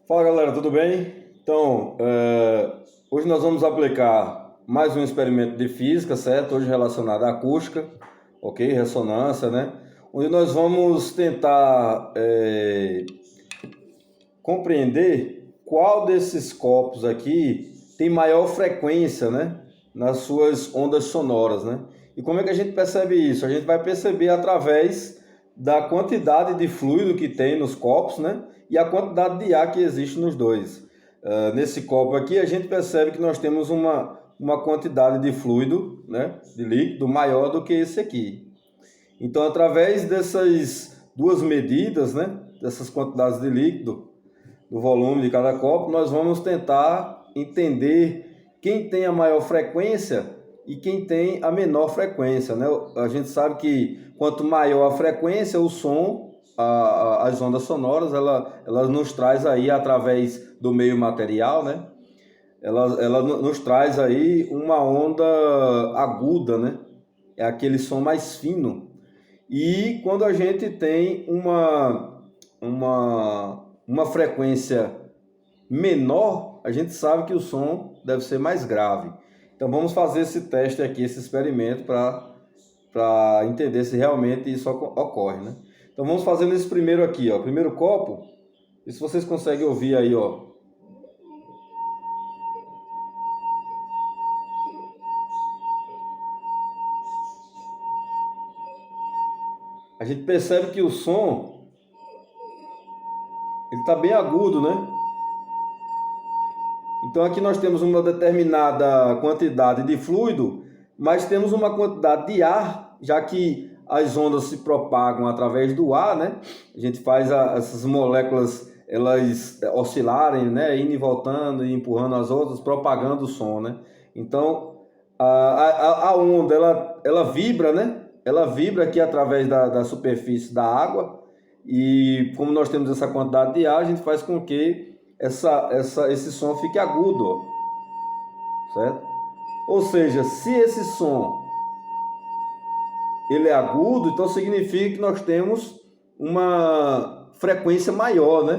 Fala galera, tudo bem? Então, hoje nós vamos aplicar mais um experimento de física, certo? Hoje relacionado à acústica, ok? Ressonância, né? Onde nós vamos tentar compreender qual desses copos aqui tem maior frequência, né? Nas suas ondas sonoras, né? E como é que a gente percebe isso? A gente vai perceber através da quantidade de fluido que tem nos copos, né? E a quantidade de ar que existe nos dois. Nesse copo aqui, a gente percebe que nós temos uma quantidade de fluido, né? De líquido maior do que esse aqui. Então, através dessas duas medidas, né? Dessas quantidades de líquido, do volume de cada copo, nós vamos tentar entender quem tem a maior frequência e quem tem a menor frequência, né? A gente sabe que quanto maior a frequência, o som, as ondas sonoras, ela nos traz aí através do meio material, né? Ela nos traz aí uma onda aguda, né? É aquele som mais fino. E quando a gente tem uma frequência menor, a gente sabe que o som deve ser mais grave. Então vamos fazer esse teste aqui, esse experimento, para entender se realmente isso ocorre, né? Então vamos fazendo esse primeiro aqui, ó. Primeiro copo, e se vocês conseguem ouvir aí, ó. A gente percebe que o som, ele está bem agudo, né? Então aqui nós temos uma determinada quantidade de fluido, mas temos uma quantidade de ar, já que as ondas se propagam através do ar, né? A gente faz essas moléculas elas oscilarem, né? Indo e voltando e empurrando as outras, propagando o som, né? Então a onda ela vibra, né? Ela vibra aqui através da superfície da água e como nós temos essa quantidade de ar, a gente faz com que esse som fique agudo, ó, certo? Ou seja, se esse som ele é agudo, então significa que nós temos uma frequência maior, né?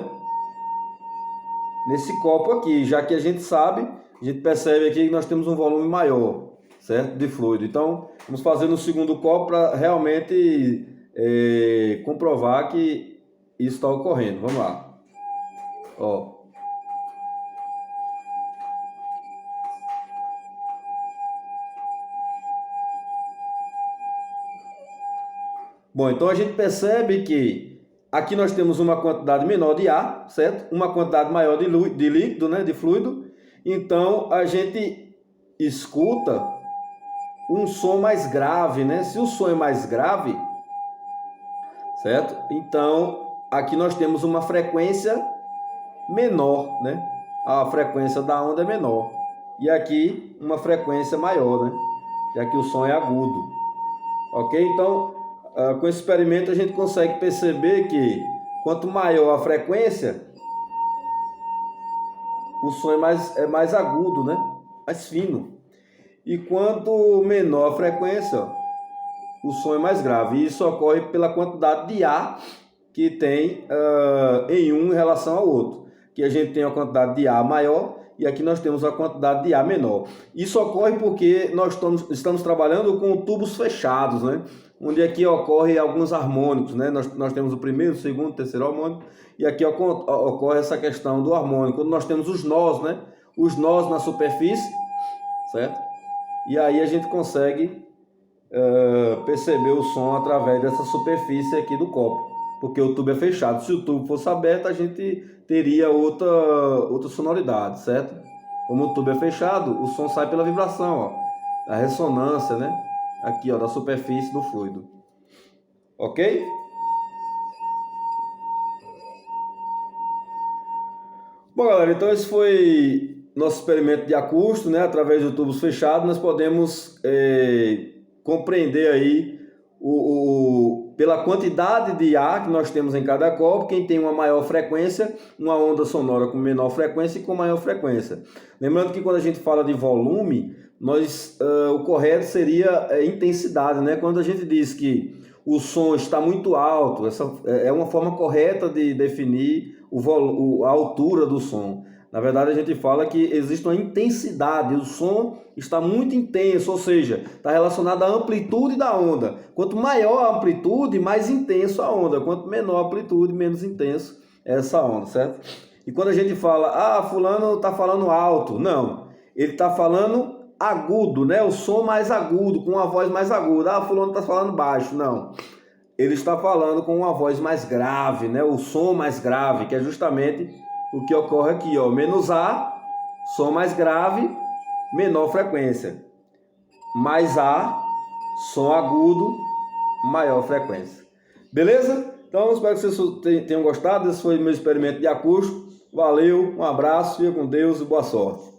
Nesse copo aqui, já que a gente sabe, a gente percebe aqui que nós temos um volume maior, certo? De fluido. Então, vamos fazer no segundo copo para realmente comprovar que isso está ocorrendo. Vamos lá. Ó. Bom, então a gente percebe que aqui nós temos uma quantidade menor de ar, certo? Uma quantidade maior de líquido, né? De fluido. Então a gente escuta um som mais grave, né? Se o som é mais grave, certo? Então aqui nós temos uma frequência menor, né? A frequência da onda é menor. E aqui uma frequência maior, né? Já que o som é agudo. Ok? Então, com esse experimento a gente consegue perceber que quanto maior a frequência, o som é mais agudo, né? Mais fino. E quanto menor a frequência, o som é mais grave. E isso ocorre pela quantidade de ar que tem em um em relação ao outro. Que a gente tem a quantidade de ar maior e aqui nós temos a quantidade de ar menor. Isso ocorre porque nós estamos trabalhando com tubos fechados, né? Onde aqui ocorre alguns harmônicos, né? Nós temos o primeiro, o segundo, o terceiro harmônico, e aqui ocorre essa questão do harmônico, quando nós temos os nós, né? Os nós na superfície, certo? E aí a gente consegue perceber o som através dessa superfície aqui do copo, porque o tubo é fechado. Se o tubo fosse aberto, a gente teria outra sonoridade, certo? Como o tubo é fechado, o som sai pela vibração, ó, a ressonância, né? Aqui, ó, da superfície do fluido. Ok? Bom, galera, então esse foi nosso experimento de acústico, né? Através do tubos fechados, nós podemos compreender aí pela quantidade de ar que nós temos em cada copo, quem tem uma maior frequência, uma onda sonora com menor frequência e com maior frequência. Lembrando que quando a gente fala de volume, o correto seria intensidade, né? Quando a gente diz que o som está muito alto, essa é uma forma correta de definir a altura do som. Na verdade, a gente fala que existe uma intensidade, o som está muito intenso, ou seja, está relacionado à amplitude da onda. Quanto maior a amplitude, mais intenso a onda. Quanto menor a amplitude, menos intenso é essa onda, certo? E quando a gente fala, fulano está falando alto, não, ele está falando agudo, né? O som mais agudo, com uma voz mais aguda. Fulano está falando baixo, não. Ele está falando com uma voz mais grave, né? O som mais grave, que é justamente o que ocorre aqui, ó. Menos A, som mais grave, menor frequência. Mais A, som agudo, maior frequência. Beleza? Então, espero que vocês tenham gostado. Esse foi o meu experimento de acústico. Valeu, um abraço, fica com Deus e boa sorte.